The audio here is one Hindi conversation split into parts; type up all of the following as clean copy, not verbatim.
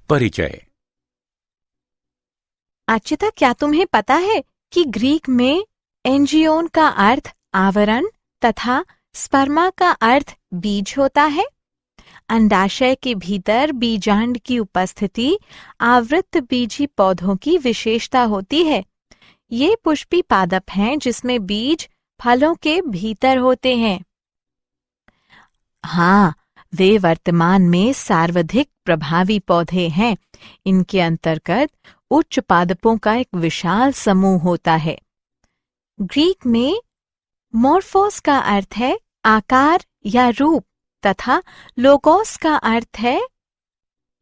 परिचय। अच्युता, क्या तुम्हें पता है कि ग्रीक में एंजियोन का अर्थ आवरण तथा स्पर्मा का अर्थ बीज होता है। अंडाशय के भीतर बीजांड की उपस्थिति आवृत बीजी पौधों की विशेषता होती है। ये पुष्पी पादप हैं जिसमें बीज फलों के भीतर होते हैं। हाँ, वे वर्तमान में सर्वाधिक प्रभावी पौधे हैं। इनके अंतर्गत उच्च पादपों का एक विशाल समूह होता है। ग्रीक में मोर्फोस का अर्थ है आकार या रूप तथा लोगोस का अर्थ है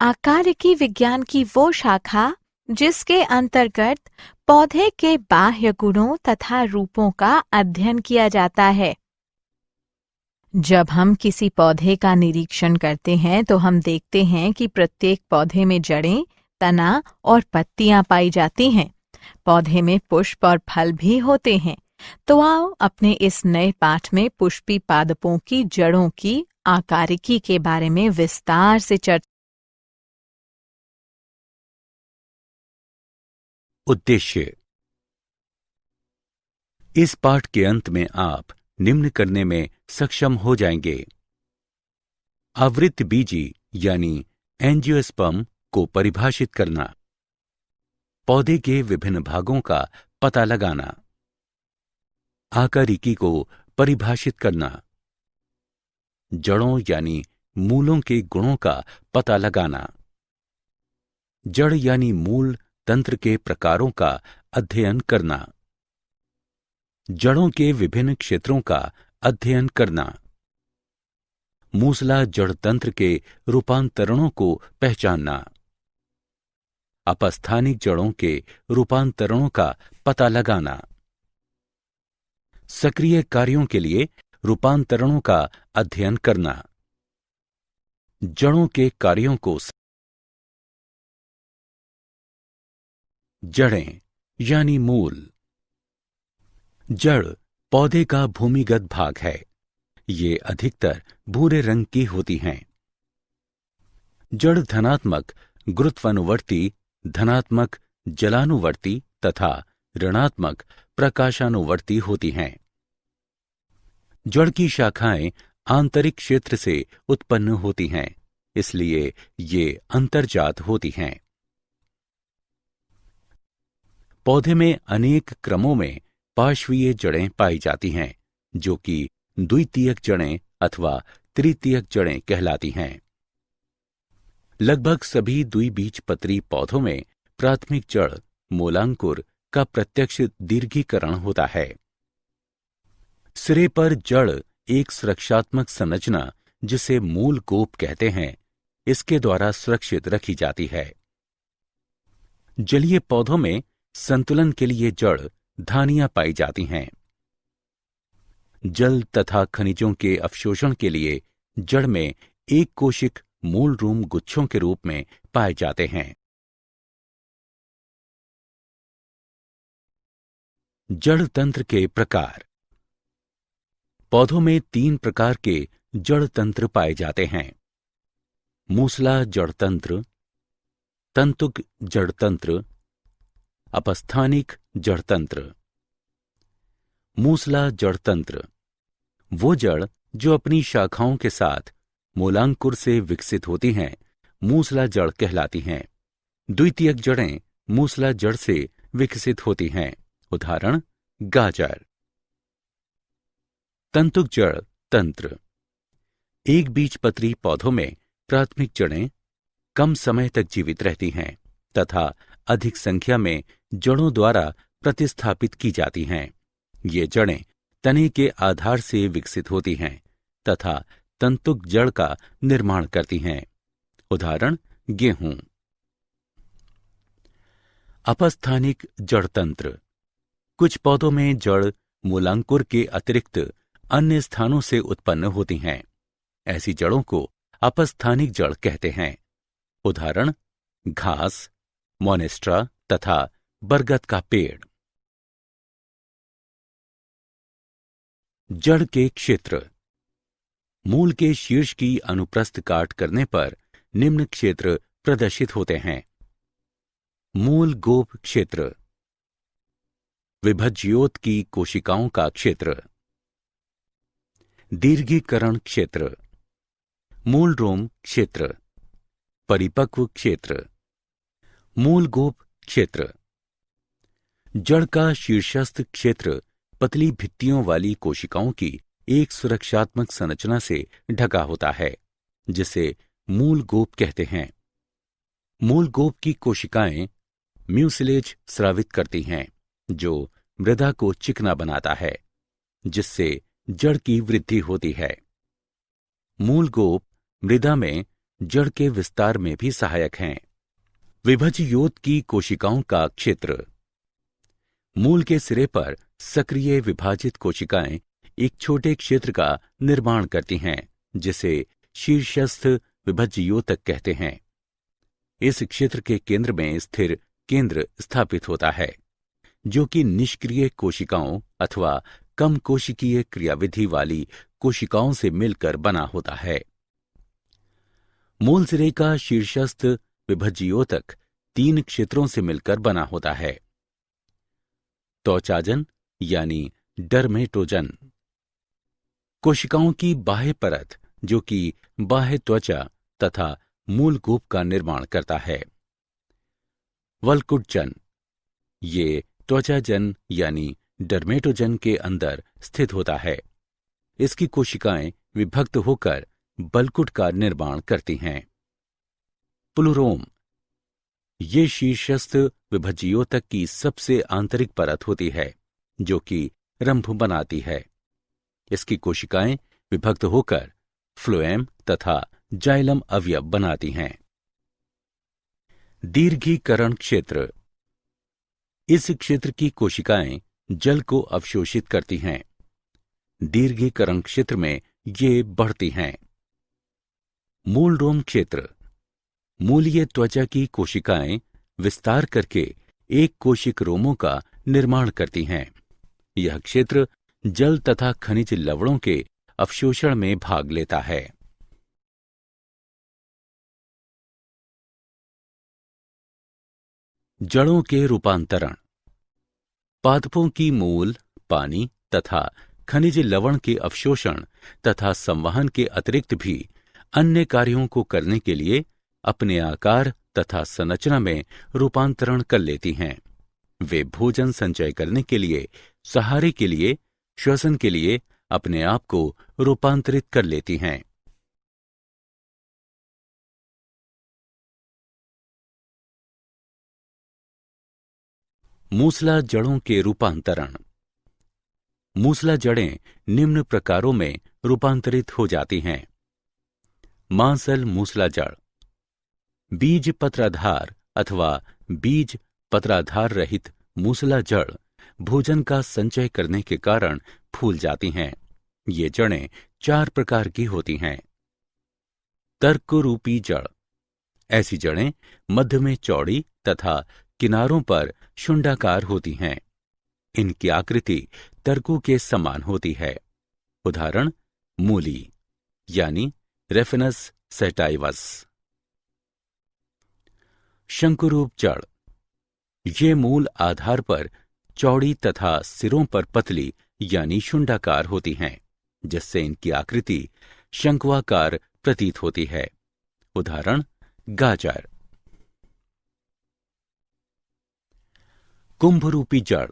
आकारिकी विज्ञान की वो शाखा जिसके अंतर्गत पौधे के बाह्य गुणों तथा रूपों का अध्ययन किया जाता है। जब हम किसी पौधे का निरीक्षण करते हैं तो हम देखते हैं कि प्रत्येक पौधे में जड़ें, तना और पत्तियां पाई जाती हैं। पौधे में पुष्प और फल भी होते हैं। तो आओ अपने इस नए पाठ में पुष्पी पादपों की जड़ों की आकारिकी के बारे में विस्तार से चर्चा। उद्देश्य। इस पाठ के अंत में आप निम्न करने में सक्षम हो जाएंगे। आवृत बीजी यानी एंजियोस्पर्म को परिभाषित करना, पौधे के विभिन्न भागों का पता लगाना, आकारिकी को परिभाषित करना, जड़ों यानी मूलों के गुणों का पता लगाना, जड़ यानी मूल तंत्र के प्रकारों का अध्ययन करना, जड़ों के विभिन्न क्षेत्रों का अध्ययन करना, मूसला जड़ तंत्र के रूपांतरणों को पहचानना, अपस्थानिक जड़ों के रूपांतरणों का पता लगाना, सक्रिय कार्यों के लिए रूपांतरणों का अध्ययन करना, जड़ों के कार्यों को। जड़ें यानी मूल। जड़ पौधे का भूमिगत भाग है। ये अधिकतर भूरे रंग की होती हैं। जड़ धनात्मक गुरुत्वानुवर्ती, धनात्मक जलानुवर्ती तथा ऋणात्मक प्रकाशानुवर्ती होती हैं। जड़ की शाखाएं आंतरिक क्षेत्र से उत्पन्न होती हैं, इसलिए ये अंतर्जात होती हैं। पौधे में अनेक क्रमों में पार्श्वीय जड़ें पाई जाती हैं, जो कि द्वितीयक जड़ें अथवा तृतीयक जड़ें कहलाती हैं। लगभग सभी द्विबीजपत्री पौधों में प्राथमिक जड़ मूलांकुर का प्रत्यक्ष दीर्घीकरण होता है। सिरे पर जड़ एक सुरक्षात्मक संरचना, जिसे मूल कोप कहते हैं, इसके द्वारा सुरक्षित रखी जाती है। जलीय पौधों में संतुलन के लिए जड़ धानियां पाई जाती हैं। जल तथा खनिजों के अवशोषण के लिए जड़ में एक कोशिक मूल रूम गुच्छों के रूप में पाए जाते हैं। जड़ तंत्र के प्रकार। पौधों में 3 प्रकार के जड़ तंत्र पाए जाते हैं: मूसला जड़ तंत्र, तंतुक जड़ तंत्र, अपस्थानिक जड़ तंत्र। मूसला जड़ तंत्र वो जड़ जो अपनी शाखाओं के साथ मूलांकुर से विकसित होती हैं, मूसला जड़ कहलाती हैं। द्वितीयक जड़ें मूसला जड़ से विकसित होती हैं। उदाहरण गाजर। तंतुक जड़ तंत्र। एक बीजपत्री पौधों में प्राथमिक जड़ें कम समय तक जीवित रहती हैं तथा अधिक संख्या में जड़ों द्वारा प्रतिस्थापित की जाती हैं। ये जड़ें तने के आधार से विकसित होती हैं तथा तंतुक जड़ का निर्माण करती हैं। उदाहरण गेहूं। अपस्थानिक जड़ तंत्र। कुछ पौधों में जड़ मूलांकुर के अतिरिक्त अन्य स्थानों से उत्पन्न होती हैं। ऐसी जड़ों को अपस्थानिक जड़ कहते हैं। उदाहरण घास, मोनेस्ट्रा तथा बरगद का पेड़। जड़ के क्षेत्र। मूल के शीर्ष की अनुप्रस्थ काट करने पर निम्न क्षेत्र प्रदर्शित होते हैं। मूल गोप क्षेत्र, विभज्योत की कोशिकाओं का क्षेत्र। दीर्घीकरण क्षेत्र, मूल रोम क्षेत्र, परिपक्व क्षेत्र। मूल गोप क्षेत्र, जड़ का शीर्षस्थ क्षेत्र पतली भित्तियों वाली कोशिकाओं की एक सुरक्षात्मक संरचना से ढका होता है, जिसे मूल गोप कहते हैं। मूल गोप की कोशिकाएं म्यूसिलेज स्रावित करती हैं, जो मृदा को चिकना बनाता है, जिससे जड़ की वृद्धि होती है। मूल गोप मृदा में जड़ के विस्तार में भी सहायक हैं। विभज्योत की कोशिकाओं का क्षेत्र, मूल के सिरे पर सक्रिय विभाजित कोशिकाएं एक छोटे क्षेत्र का निर्माण करती हैं, जिसे शीर्षस्थ विभज्योतक कहते हैं। इस क्षेत्र के केंद्र में स्थिर केंद्र स्थापित होता है, जो कि निष्क्रिय कोशिकाओं अथवा कम कोशिकीय क्रियाविधि वाली कोशिकाओं से मिलकर बना होता है। मूल सिरे का शीर्षस्थ विभज्योतक 3 क्षेत्रों से मिलकर बना होता है। त्वचाजन यानी डर्मेटोजन, कोशिकाओं की बाह्य परत जो कि बाह्य त्वचा तथा मूल गोप का निर्माण करता है। वल्कुटजन, ये त्वचाजन यानी डर्मेटोजन के अंदर स्थित होता है। इसकी कोशिकाएं विभक्त होकर बल्कुट का निर्माण करती हैं। प्लूरोम, ये शीर्षस्थ विभज्योतक की सबसे आंतरिक परत होती है, जो कि रंभ बनाती है। इसकी कोशिकाएं विभक्त होकर फ्लोएम तथा जाइलम अवयव बनाती हैं। दीर्घीकरण क्षेत्र, इस क्षेत्र की कोशिकाएं जल को अवशोषित करती हैं। दीर्घीकरण क्षेत्र में ये बढ़ती हैं। मूल रोम क्षेत्र, मूलीय त्वचा की कोशिकाएं विस्तार करके एक कोशिक रोमों का निर्माण करती हैं। यह क्षेत्र जल तथा खनिज लवणों के अवशोषण में भाग लेता है। जड़ों के रूपांतरण, पादपों की मूल, पानी तथा खनिज लवण के अवशोषण तथा संवहन के अतिरिक्त भी अन्य कार्यों को करने के लिए अपने आकार तथा संरचना में रूपांतरण कर लेती हैं। वे भोजन संचय करने के लिए, सहारे के लिए, श्वसन के लिए अपने आप को रूपांतरित कर लेती हैं। मूसला जड़ों के रूपांतरण, मूसला जड़ें निम्न प्रकारों में रूपांतरित हो जाती हैं। मांसल मूसला जड़, बीज पत्राधार अथवा बीज पत्राधार रहित मूसला जड़ भोजन का संचय करने के कारण फूल जाती हैं। ये जड़ें 4 प्रकार की होती हैं। तर्करूपी जड़, ऐसी जड़ें मध्य में चौड़ी तथा किनारों पर शुंडाकार होती हैं। इनकी आकृति तर्कू के समान होती है। उदाहरण मूली यानी रेफिनस सेटाइवस। शंकुरूप जड़, ये मूल आधार पर चौड़ी तथा सिरों पर पतली यानी शुंडाकार होती हैं, जिससे इनकी आकृति शंक्वाकार प्रतीत होती है। उदाहरण गाजर। कुंभरूपी जड़,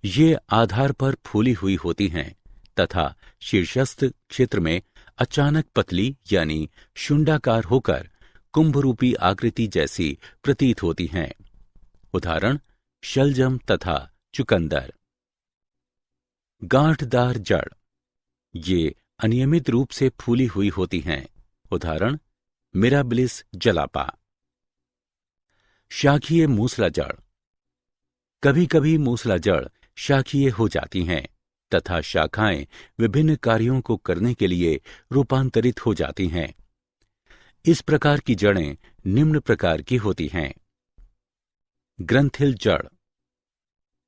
ये आधार पर फूली हुई होती हैं तथा शीर्षस्थ क्षेत्र में अचानक पतली यानी शुंडाकार होकर कुंभरूपी आकृति जैसी प्रतीत होती हैं। उदाहरण शलजम तथा चुकंदर। गांठदार जड़, ये अनियमित रूप से फूली हुई होती हैं। उदाहरण मिराबिलिस जलापा। शाखीय मूसला जड़, कभी कभी मूसला जड़ शाखीय हो जाती हैं तथा शाखाएं विभिन्न कार्यों को करने के लिए रूपांतरित हो जाती हैं। इस प्रकार की जड़ें निम्न प्रकार की होती हैं। ग्रंथिल जड़,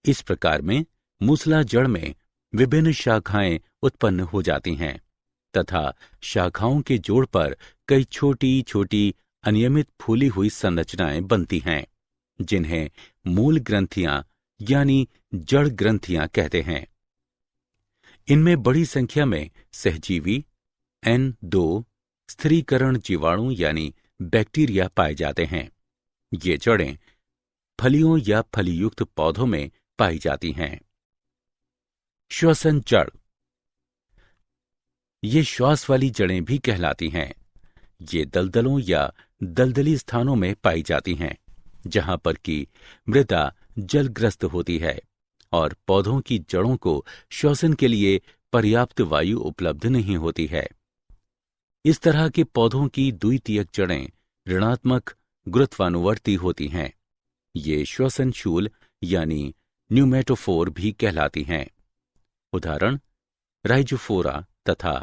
इस प्रकार में मूसला जड़ में विभिन्न शाखाएं उत्पन्न हो जाती हैं तथा शाखाओं के जोड़ पर कई छोटी छोटी अनियमित फूली हुई संरचनाएं बनती हैं, जिन्हें मूल ग्रंथियां यानी जड़ ग्रंथियां कहते हैं। इनमें बड़ी संख्या में सहजीवी N2 स्थिरीकरण जीवाणु यानी बैक्टीरिया पाए जाते हैं। ये जड़ें फलियों या फलीयुक्त पौधों में पाई जाती हैं। श्वसन जड़, ये श्वास वाली जड़ें भी कहलाती हैं। ये दलदलों या दलदली स्थानों में पाई जाती हैं, जहां पर कि मृदा जलग्रस्त होती है और पौधों की जड़ों को श्वसन के लिए पर्याप्त वायु उपलब्ध नहीं होती है। इस तरह के पौधों की द्वितीयक जड़ें ऋणात्मक गुरुत्वानुवर्ती होती हैं। ये श्वसनशूल यानी न्यूमेटोफोर भी कहलाती हैं। उदाहरण राइजोफोरा तथा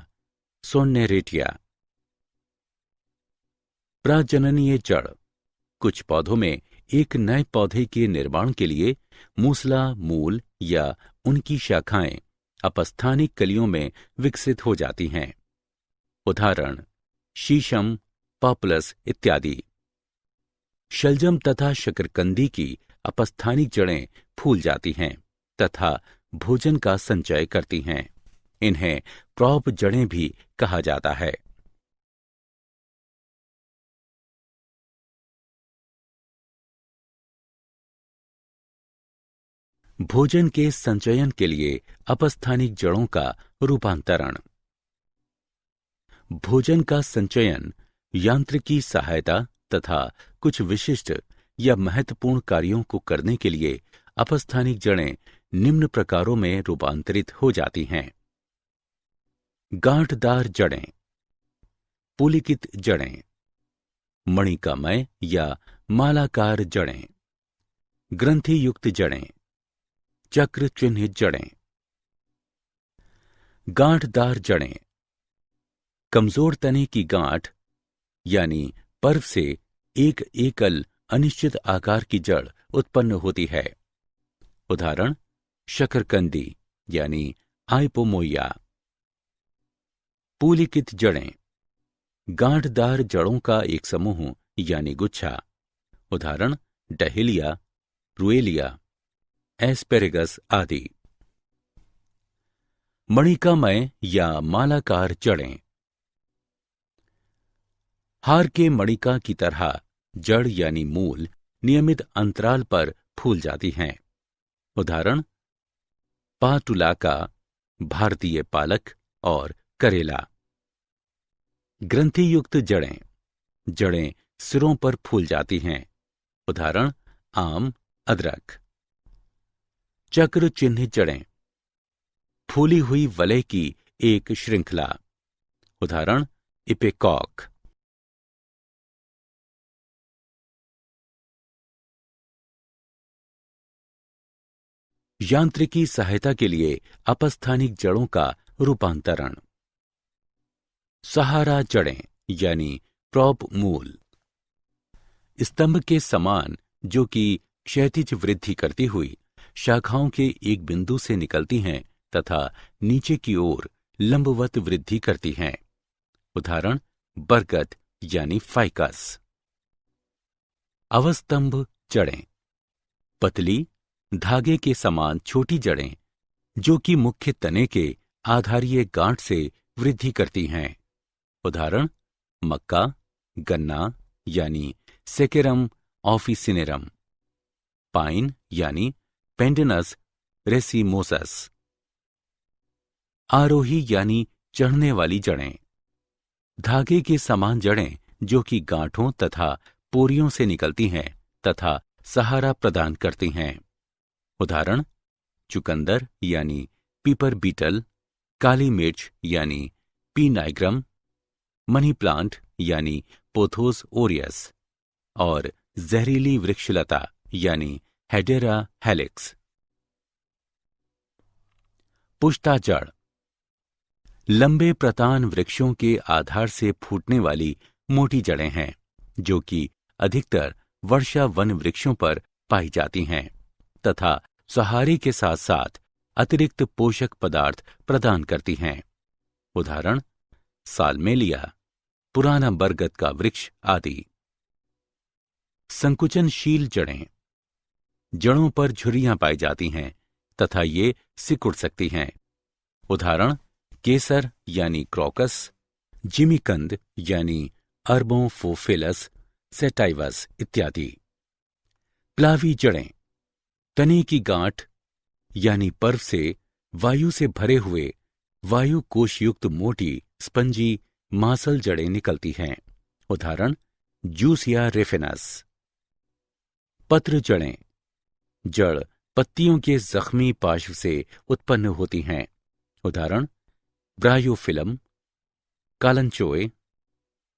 सोन्नेरेटिया। प्रजननीय जड़, कुछ पौधों में एक नए पौधे के निर्माण के लिए मूसला मूल या उनकी शाखाएं अपस्थानिक कलियों में विकसित हो जाती हैं। उदाहरण शीशम, पॉपुलस इत्यादि। शलजम तथा शकरकंदी की अपस्थानिक जड़ें फूल जाती हैं तथा भोजन का संचय करती हैं। इन्हें प्रॉप जड़ें भी कहा जाता है। भोजन के संचयन के लिए अपस्थानिक जड़ों का रूपांतरण। भोजन का संचयन यांत्रिकी सहायता तथा कुछ विशिष्ट या महत्वपूर्ण कार्यों को करने के लिए अपस्थानिक जड़ें निम्न प्रकारों में रूपांतरित हो जाती हैं। गांठदार जड़ें, पुलिकित जड़ें, मणिकामय या मालाकार जड़ें, ग्रंथि युक्त जड़ें, चक्र चिन्हित जड़ें। गांठदार जड़ें, कमजोर तने की गांठ यानी पर्व से एक एकल अनिश्चित आकार की जड़ उत्पन्न होती है। उदाहरण शकरकंदी यानी आइपोमोइया। पुलिकित जड़ें, गांठदार जड़ों का एक समूह यानी गुच्छा। उदाहरण डहेलिया, रुएलिया, एस्पेरेगस आदि। मणिकामय या मालाकार जड़ें, हार के मणिका की तरह जड़ यानी मूल नियमित अंतराल पर फूल जाती हैं। उदाहरण पाटुलाका, भारतीय पालक और करेला। ग्रंथि युक्त जड़ें, जड़ें सिरों पर फूल जाती हैं। उदाहरण आम, अदरक। चक्र चिन्हित जड़ें, फूली हुई वलय की एक श्रृंखला। उदाहरण इपेकॉक। यांत्रिकी सहायता के लिए अपस्थानिक जड़ों का रूपांतरण। सहारा जड़ें यानी प्रॉप मूल, स्तंभ के समान जो कि क्षैतिज वृद्धि करती हुई शाखाओं के एक बिंदु से निकलती हैं तथा नीचे की ओर लंबवत वृद्धि करती हैं। उदाहरण बरगद यानी फाइकस। अवस्तंभ जड़ें, पतली धागे के समान छोटी जड़ें जो कि मुख्य तने के आधारीय गांठ से वृद्धि करती हैं। उदाहरण मक्का, गन्ना यानी सेकेरम ऑफिसिनेरम, पाइन यानी पेंडेनस रेसिमोसस। आरोही यानी चढ़ने वाली जड़ें, धागे के समान जड़ें जो कि गांठों तथा पोरियों से निकलती हैं तथा सहारा प्रदान करती हैं। उदाहरण चुकंदर यानी पीपर बीटल, काली मिर्च यानी पी नाइग्रम, मनी प्लांट यानी पोथोस ओरियस और जहरीली वृक्षलता यानी हेडेरा हेलिक्स। पुष्टा जड़, लंबे प्रतान वृक्षों के आधार से फूटने वाली मोटी जड़ें हैं जो कि अधिकतर वर्षा वन वृक्षों पर पाई जाती हैं तथा सहारे के साथ साथ अतिरिक्त पोषक पदार्थ प्रदान करती हैं। उदाहरण सालमेलिया, पुराना बरगद का वृक्ष आदि। संकुचनशील जड़ें। जड़ों पर झुर्रियां पाई जाती हैं तथा ये सिकुड़ सकती हैं। उदाहरण केसर यानी क्रोकस, जिमीकंद यानी अर्बोफोफिलस सेटाइवस इत्यादि। प्लावी जड़ें, तने की गांठ यानी पर्व से वायु से भरे हुए वायु कोश युक्त मोटी स्पंजी मांसल जड़ें निकलती हैं। उदाहरण जूसिया रेफिनस। पत्र जड़ें, जड़ पत्तियों के जख्मी पार्श्व से उत्पन्न होती हैं। उदाहरण ब्रायोफिलम, कालंचोए,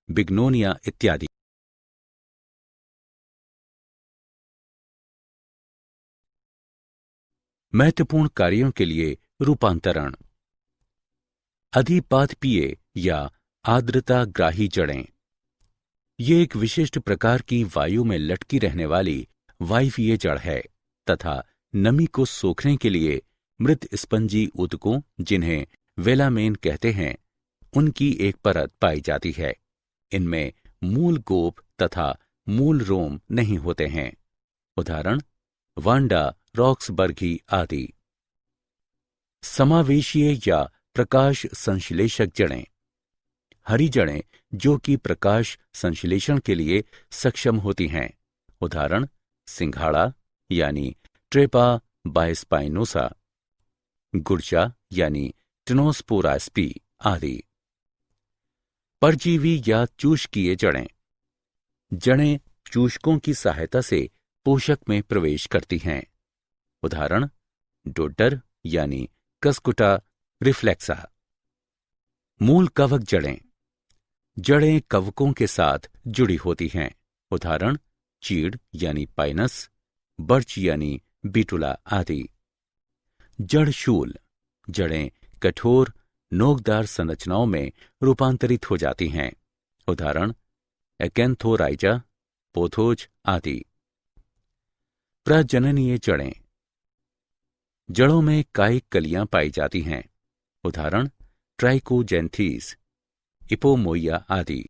बिग्नोनिया इत्यादि। महत्वपूर्ण कार्यों के लिए रूपांतरण। अधिपादपीय या आर्द्रताग्राही जड़ें, ये एक विशिष्ट प्रकार की वायु में लटकी रहने वाली वायवीय जड़ है तथा नमी को सोखने के लिए मृत स्पंजी ऊतकों, जिन्हें वेलामेन कहते हैं, उनकी एक परत पाई जाती है। इनमें मूल गोप तथा मूल रोम नहीं होते हैं। उदाहरण वांडा रॉक्सबर्गी आदि। समावेशीय या प्रकाश संश्लेषक जड़ें, हरी जड़ें जो कि प्रकाश संश्लेषण के लिए सक्षम होती हैं। उदाहरण सिंघाड़ा यानी ट्रेपा बायस्पाइनोसा, गुर्जा यानी टिनोस्पोरा स्पी आदि। परजीवी या चूषकीय जड़ें, जड़ें चूषकों की सहायता से पोषक में प्रवेश करती हैं। उदाहरण डोडर यानी कस्कुटा रिफ्लेक्सा। मूल कवक जड़ें, जड़ें कवकों के साथ जुड़ी होती हैं। उदाहरण चीड़ यानी पाइनस, बर्च यानी बिटुला आदि। जड़शूल, जड़ें कठोर नोकदार संरचनाओं में रूपांतरित हो जाती हैं। उदाहरण एकैंथोराइजा, पोथोज आदि। प्रजननीय जड़ें, जड़ों में कायिक कलियां पाई जाती हैं। उदाहरण ट्राइकोजेंथीस, इपोमोइया आदि।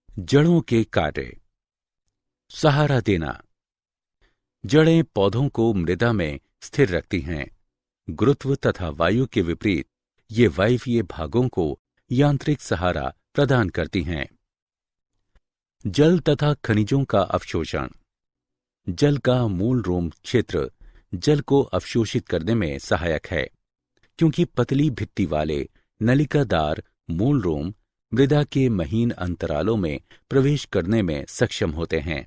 जड़ों के कार्य। सहारा देना, जड़ें पौधों को मृदा में स्थिर रखती हैं। गुरुत्व तथा वायु के विपरीत ये वायवीय भागों को यांत्रिक सहारा प्रदान करती हैं। जल तथा खनिजों का अवशोषण, जल का मूल रोम क्षेत्र जल को अवशोषित करने में सहायक है, क्योंकि पतली भित्ति वाले नलिकादार मूल रोम मृदा के महीन अंतरालों में प्रवेश करने में सक्षम होते हैं।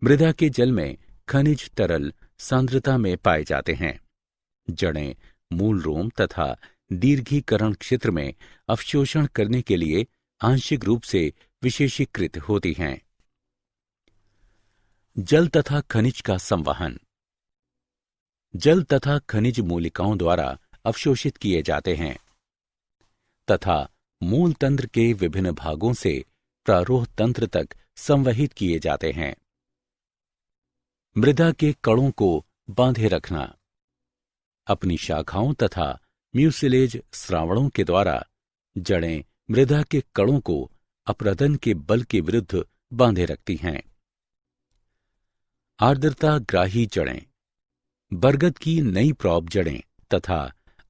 मृदा के जल में खनिज तरल सांद्रता में पाए जाते हैं। जड़ें मूल रोम तथा दीर्घीकरण क्षेत्र में अवशोषण करने के लिए आंशिक रूप से विशेषीकृत होती हैं। जल तथा खनिज का संवहन, जल तथा खनिज मूलिकाओं द्वारा अवशोषित किए जाते हैं तथा मूल तंत्र के विभिन्न भागों से प्रारोह तंत्र तक संवहित किए जाते हैं। मृदा के कणों को बांधे रखना, अपनी शाखाओं तथा म्यूसिलेज श्रावणों के द्वारा जड़ें मृदा के कणों को अपरदन के बल के विरुद्ध बांधे रखती हैं। आर्द्रताग्राही जड़ें, बरगद की नई प्रॉप जड़ें तथा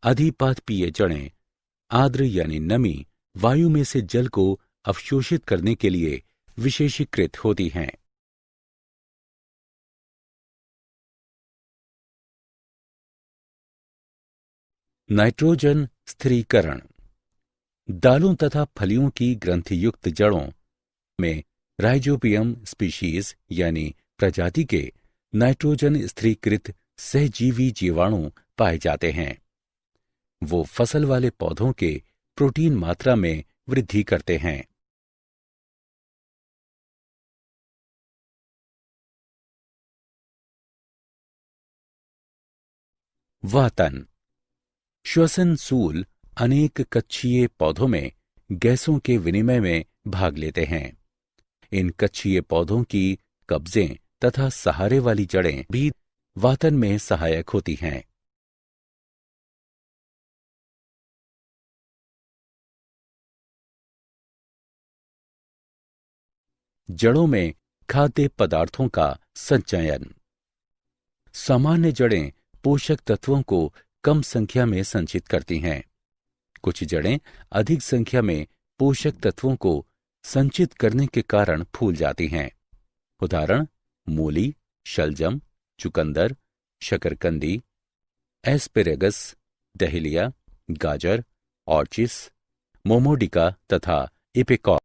अधिपादपीय जड़ें आर्द्र यानी नमी वायु में से जल को अवशोषित करने के लिए विशेषीकृत होती हैं। नाइट्रोजन स्थिरीकरण, दालों तथा फलियों की ग्रंथियुक्त जड़ों में राइजोबियम स्पीशीज यानी प्रजाति के नाइट्रोजन स्थिरीकृत सहजीवी जीवाणु पाए जाते हैं। वो फसल वाले पौधों के प्रोटीन मात्रा में वृद्धि करते हैं। वातन, श्वसन सूल अनेक कक्षीय पौधों में गैसों के विनिमय में भाग लेते हैं। इन कक्षीय पौधों की कब्जें तथा सहारे वाली जड़ें भी वातन में सहायक होती हैं। जड़ों में खाद्य पदार्थों का संचयन। सामान्य जड़ें पोषक तत्वों को कम संख्या में संचित करती हैं। कुछ जड़ें अधिक संख्या में पोषक तत्वों को संचित करने के कारण फूल जाती हैं। उदाहरण मूली, शलजम, चुकंदर, शकरकंदी, एस्पेरेगस, डहेलिया, गाजर, ऑर्चिस, मोमोडिका तथा इपेकॉ।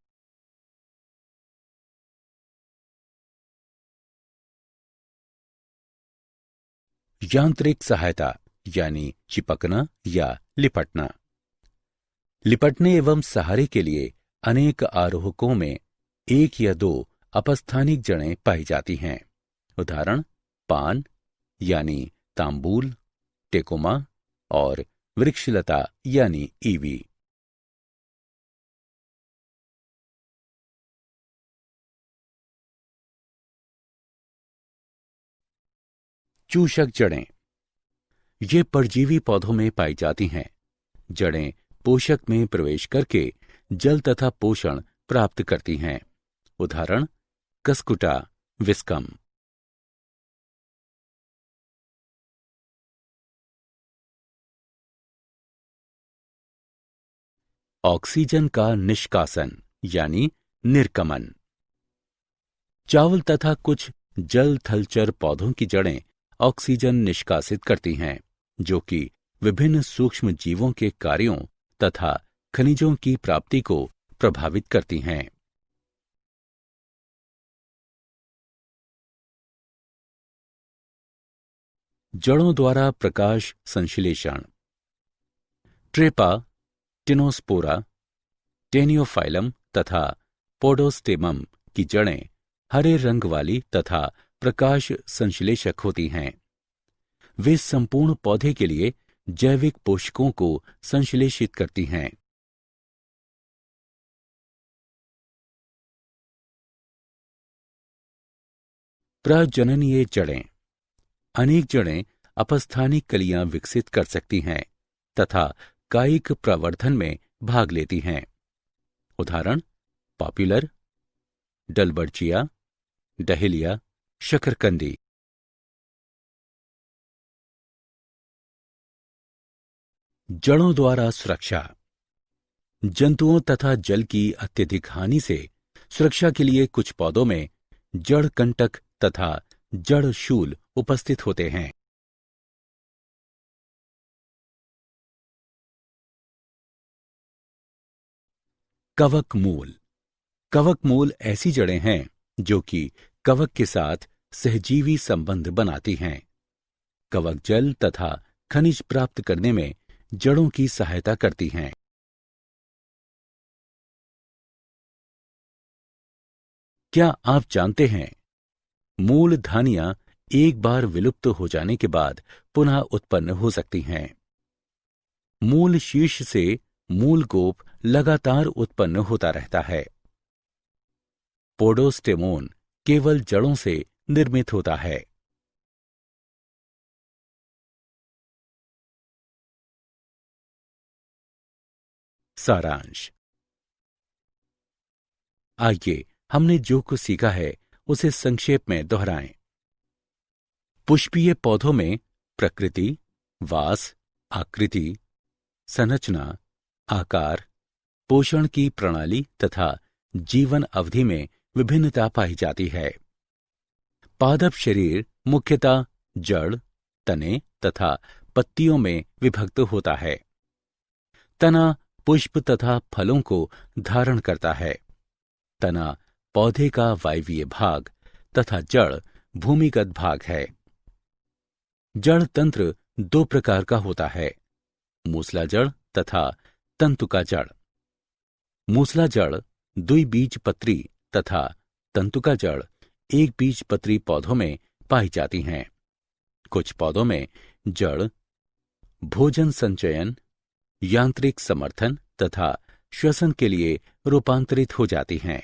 यांत्रिक सहायता यानी चिपकना या लिपटना। लिपटने एवं सहारे के लिए अनेक आरोहकों में एक या दो अपस्थानिक जड़ें पाई जाती हैं। उदाहरण पान यानी तांबूल, टेकोमा और वृक्षलता यानी ईवी। चूषक जड़ें ये परजीवी पौधों में पाई जाती हैं। जड़ें पोषक में प्रवेश करके जल तथा पोषण प्राप्त करती हैं। उदाहरण कस्कुटा विस्कम। ऑक्सीजन का निष्कासन यानी निर्गमन। चावल तथा कुछ जल थलचर पौधों की जड़ें ऑक्सीजन निष्कासित करती हैं, जो कि विभिन्न सूक्ष्म जीवों के कार्यों तथा खनिजों की प्राप्ति को प्रभावित करती हैं। जड़ों द्वारा प्रकाश संश्लेषण। ट्रेपा, टिनोस्पोरा, टेनियोफाइलम तथा पोडोस्टेमम की जड़ें हरे रंग वाली तथा प्रकाश संश्लेषक होती हैं। वे संपूर्ण पौधे के लिए जैविक पोषकों को संश्लेषित करती हैं। प्रजननीय जड़ें। अनेक जड़ें अपस्थानिक कलियां विकसित कर सकती हैं तथा कायिक प्रवर्धन में भाग लेती हैं। उदाहरण पॉपुलर, डलबर्चिया, डहेलिया, शकरकंदी। जड़ों द्वारा सुरक्षा। जंतुओं तथा जल की अत्यधिक हानि से सुरक्षा के लिए कुछ पौधों में जड़ कंटक तथा जड़ शूल उपस्थित होते हैं। कवक मूल। कवक मूल ऐसी जड़ें हैं जो कि कवक के साथ सहजीवी संबंध बनाती हैं। कवक जल तथा खनिज प्राप्त करने में जड़ों की सहायता करती हैं। क्या आप जानते हैं मूलधानियां एक बार विलुप्त हो जाने के बाद पुनः उत्पन्न हो सकती हैं। मूल शीर्ष से मूल गोप लगातार उत्पन्न होता रहता है। पोडोस्टेमोन केवल जड़ों से निर्मित होता है। सारांश। आइए हमने जो कुछ सीखा है उसे संक्षेप में दोहराएं। पुष्पीय पौधों में प्रकृति, वास, आकृति, संरचना, आकार, पोषण की प्रणाली तथा जीवन अवधि में विभिन्नता पाई जाती है। पादप शरीर मुख्यतः जड़, तने तथा पत्तियों में विभक्त होता है। तना पुष्प तथा फलों को धारण करता है। तना पौधे का वायवीय भाग तथा जड़ भूमिगत भाग है। जड़ तंत्र दो प्रकार का होता है, मूसला जड़ तथा तंतुका जड़। मूसला जड़ द्विबीजपत्री तथा तंतुका जड़ एक बीजपत्री पौधों में पाई जाती हैं। कुछ पौधों में जड़ भोजन संचयन, यांत्रिक समर्थन तथा श्वसन के लिए रूपांतरित हो जाती हैं।